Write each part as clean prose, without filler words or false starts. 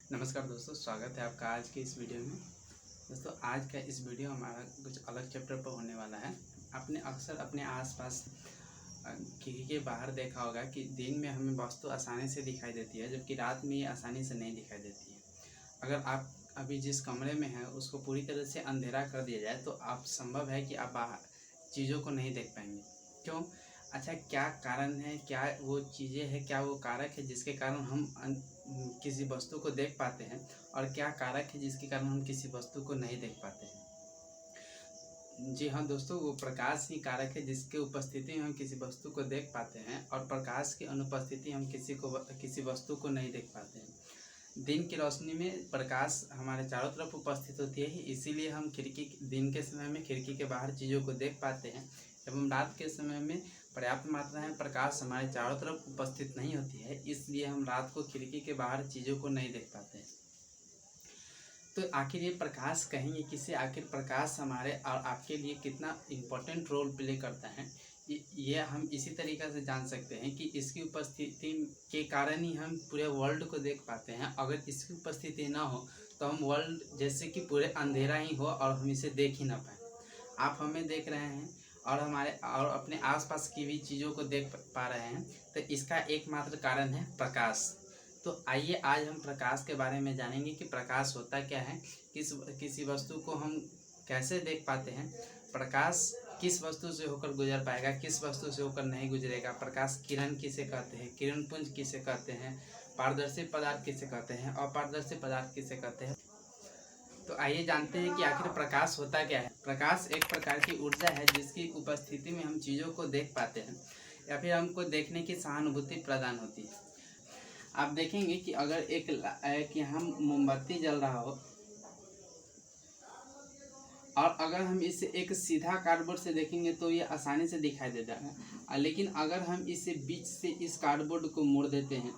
नमस्कार दोस्तों, स्वागत है आपका आज के इस वीडियो में। दोस्तों, आज का इस वीडियो हमारा कुछ अलग चैप्टर पर होने वाला है। आपने अक्सर अपने आसपास खिड़की के बाहर देखा होगा कि दिन में हमें वस्तु आसानी से दिखाई देती है, जबकि रात में ये आसानी से नहीं दिखाई देती है। अगर आप अभी जिस कमरे में हैं उसको पूरी तरह से अंधेरा कर दिया जाए तो आप संभव है कि आप बाहर चीज़ों को नहीं देख पाएंगे। क्यों? अच्छा, क्या कारण है, क्या वो चीज़ें हैं, क्या वो कारक है जिसके कारण हम किसी वस्तु को देख पाते हैं, और क्या कारक है जिसके कारण हम किसी वस्तु को नहीं देख पाते हैं। जी हाँ दोस्तों, वो प्रकाश ही कारक है जिसके उपस्थिति में हम किसी वस्तु को देख पाते हैं, और प्रकाश की अनुपस्थिति हम किसी वस्तु को नहीं देख पाते हैं। दिन की रोशनी में प्रकाश हमारे चारों तरफ उपस्थित होती है, इसीलिए हम दिन के समय में खिड़की के बाहर चीज़ों को देख पाते हैं, एवं रात के समय में पर्याप्त मात्रा में प्रकाश हमारे चारों तरफ उपस्थित नहीं होती है, इसलिए हम रात को खिड़की के बाहर चीज़ों को नहीं देख पाते हैं। तो आखिर ये प्रकाश कहेंगे किसे? आखिर प्रकाश हमारे और आपके लिए कितना इम्पोर्टेंट रोल प्ले करता है, ये हम इसी तरीक़े से जान सकते हैं कि इसकी उपस्थिति के कारण ही हम पूरे वर्ल्ड को देख पाते हैं। अगर इसकी उपस्थिति ना हो तो हम वर्ल्ड जैसे कि पूरे अंधेरा ही हो और हम इसे देख ही ना पाएँ। आप हमें देख रहे हैं और अपने आसपास की भी चीज़ों को देख पा रहे हैं, तो इसका एकमात्र कारण है प्रकाश। तो आइए आज हम प्रकाश के बारे में जानेंगे कि प्रकाश होता क्या है, किसी वस्तु को हम कैसे देख पाते हैं, प्रकाश किस वस्तु से होकर गुजर पाएगा, किस वस्तु से होकर नहीं गुजरेगा, प्रकाश किरण किसे कहते हैं, किरण पुंज किसे कहते हैं, पारदर्शी पदार्थ किसे कहते हैं, अपारदर्शी पदार्थ किसे कहते हैं। तो आइए जानते हैं कि आखिर प्रकाश होता क्या है। प्रकाश एक प्रकार की ऊर्जा है जिसकी उपस्थिति में हम चीज़ों को देख पाते हैं या फिर हमको देखने की सहानुभूति प्रदान होती है। आप देखेंगे कि अगर एक यहाँ मोमबत्ती जल रहा हो और अगर हम इसे एक सीधा कार्डबोर्ड से देखेंगे तो ये आसानी से दिखाई देता है, लेकिन अगर हम इसे बीच से इस कार्डबोर्ड को मोड़ देते हैं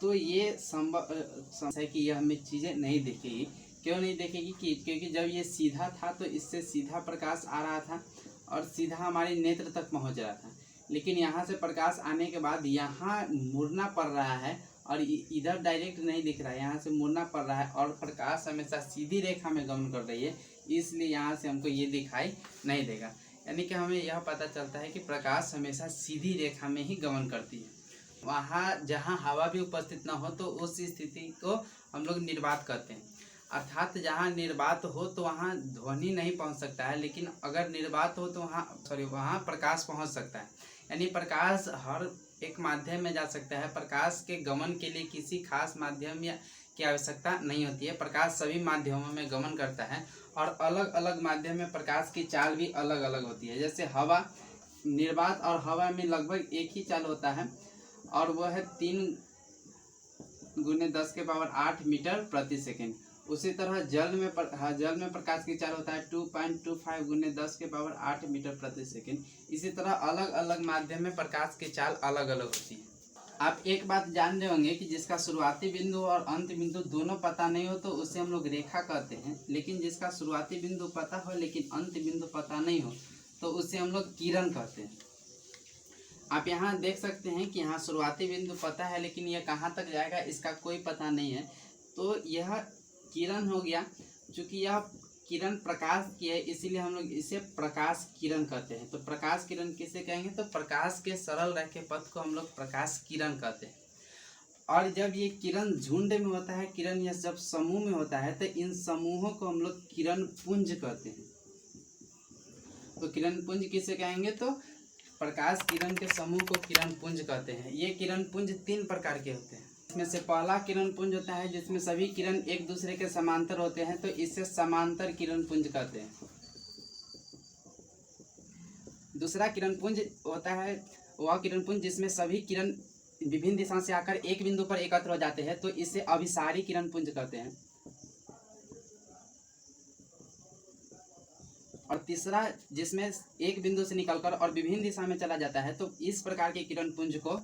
तो ये संभव है कि यह हमें चीज़ें नहीं दिखेगी। क्यों नहीं देखेगी? क्योंकि जब ये सीधा था तो इससे सीधा प्रकाश आ रहा था और सीधा हमारे नेत्र तक पहुंच रहा था, लेकिन यहाँ से प्रकाश आने के बाद यहाँ मुड़ना पड़ रहा है और इधर डायरेक्ट नहीं दिख रहा है, यहाँ से मुड़ना पड़ रहा है और प्रकाश हमेशा सीधी रेखा में गमन कर रही है, इसलिए यहाँ से हमको ये दिखाई नहीं देगा। यानी कि हमें यह पता चलता है कि प्रकाश हमेशा सीधी रेखा में ही गमन करती है। वहाँ जहाँ हवा भी उपस्थित न हो तो उस स्थिति को हम लोग निर्वात कहते हैं, अर्थात जहाँ निर्वात हो तो वहाँ ध्वनि नहीं पहुँच सकता है, लेकिन अगर निर्वात हो तो वहाँ प्रकाश पहुँच सकता है। यानी प्रकाश हर एक माध्यम में जा सकता है। प्रकाश के गमन के लिए किसी खास माध्यम की आवश्यकता नहीं होती है। प्रकाश सभी माध्यमों में गमन करता है और अलग अलग माध्यम में प्रकाश की चाल भी अलग अलग होती है। जैसे हवा, निर्वात और हवा में लगभग एक ही चाल होता है और वह है 3 × 10⁸ मीटर प्रति सेकेंड। उसी तरह जल में प्रकाश की चाल होता है 2.25 × 10⁸ मीटर प्रति सेकेंड। इसी तरह अलग अलग माध्यम में प्रकाश की चाल अलग अलग होती है। आप एक बात जान रहे होंगे कि जिसका शुरुआती बिंदु और अंत बिंदु दोनों पता नहीं हो तो उसे हम लोग रेखा कहते हैं, लेकिन जिसका शुरुआती बिंदु पता हो लेकिन अंत बिंदु पता नहीं हो तो उसे हम लोग किरण कहते हैं। आप यहाँ देख सकते हैं कि यहाँ शुरुआती बिंदु पता है लेकिन यह कहाँ तक जाएगा इसका कोई पता नहीं है, तो यह किरण हो गया। चूँकि यह किरण प्रकाश की है इसीलिए हम लोग इसे प्रकाश किरण कहते हैं। तो प्रकाश किरण किसे कहेंगे? तो प्रकाश के सरल रेखे पथ को हम लोग प्रकाश किरण कहते हैं। और जब ये किरण झुंड में होता है, किरण या जब समूह में होता है तो इन समूहों को हम लोग किरण पुंज कहते हैं। तो किरण पुंज किसे कहेंगे? तो प्रकाश किरण के समूह को किरण पुंज कहते हैं। ये किरण पुंज 3 प्रकार के होते हैं। इसमें से पहला किरण पुंज होता है जिसमें सभी किरण एक दूसरे के समांतर होते हैं, तो इसे समांतर किरण पुंज कहते हैं। दूसरा किरण पुंज होता है वह किरण पुंज जिसमें सभी किरण विभिन्न दिशा से आकर एक बिंदु पर एकत्र हो जाते हैं, तो इसे अभिसारी किरण पुंज कहते हैं। और तीसरा जिसमें एक बिंदु से निकलकर और विभिन्न दिशा में चला जाता है, तो इस प्रकार के किरण पुंज को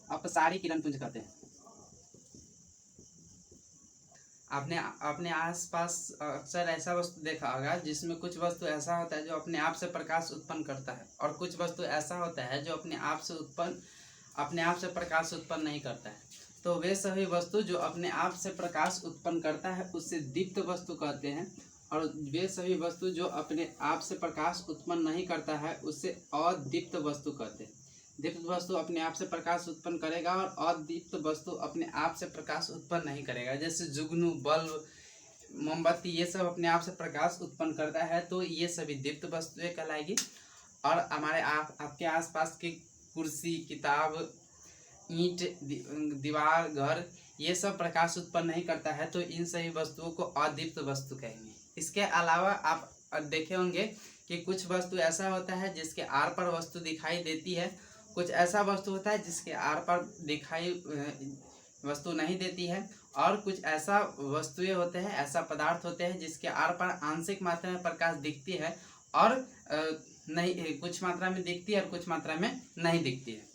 अपसारी किरण पुंज कहते हैं। आपने अपने आसपास अक्सर ऐसा वस्तु देखा होगा जिसमें कुछ वस्तु ऐसा होता है जो अपने आप से प्रकाश उत्पन्न करता है और कुछ वस्तु ऐसा होता है जो अपने आप से प्रकाश उत्पन्न नहीं करता है। तो वे सभी वस्तु जो अपने आप से प्रकाश उत्पन्न करता है उससे दीप्त वस्तु कहते हैं, और वे सभी वस्तु जो अपने आप से प्रकाश उत्पन्न नहीं करता है उससे अदीप्त वस्तु कहते हैं। दीप्त वस्तु अपने आप से प्रकाश उत्पन्न करेगा और अदीप्त वस्तु अपने आप से प्रकाश उत्पन्न नहीं करेगा। जैसे जुगनू, बल्ब, मोमबत्ती, ये सब अपने आप से प्रकाश उत्पन्न करता है, तो ये सभी दीप्त वस्तुएं कहलाएगी। और हमारे आपके आसपास की कुर्सी, किताब, ईंट, दीवार, घर, ये सब प्रकाश उत्पन्न नहीं करता है, तो इन सभी वस्तुओं को अदीप्त वस्तु कहेंगे। इसके अलावा आप देखे होंगे कि कुछ वस्तु ऐसा होता है जिसके आर पर वस्तु दिखाई देती है, कुछ ऐसा वस्तु होता है जिसके आर पर दिखाई वस्तु नहीं देती है, और कुछ ऐसा वस्तुएं होते हैं, ऐसा पदार्थ होते हैं जिसके आर पर आंशिक मात्रा में प्रकाश दिखती है और नहीं, कुछ मात्रा में दिखती है और कुछ मात्रा में नहीं दिखती है।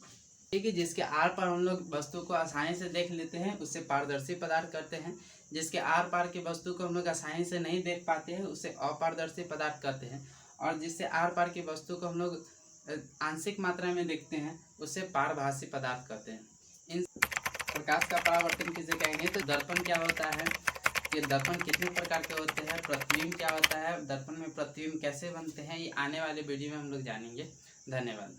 ठीक है, जिसके आर पार हम लोग वस्तु को आसानी से देख लेते हैं उसे पारदर्शी पदार्थ कहते हैं। जिसके आर पार की वस्तु को हम लोग आसानी से नहीं देख पाते हैं उसे अपारदर्शी पदार्थ कहते हैं। और जिससे आर पार की वस्तु को हम लोग आंशिक मात्रा में देखते हैं उसे पारभासी पदार्थ कहते हैं। इन प्रकाश का परावर्तन किसे कहेंगे, तो दर्पण क्या होता है, ये दर्पण कितने प्रकार के होते हैं, प्रतिबिंब क्या होता है, दर्पण में प्रतिबिंब कैसे बनते हैं, ये आने वाले वीडियो में हम लोग जानेंगे। धन्यवाद।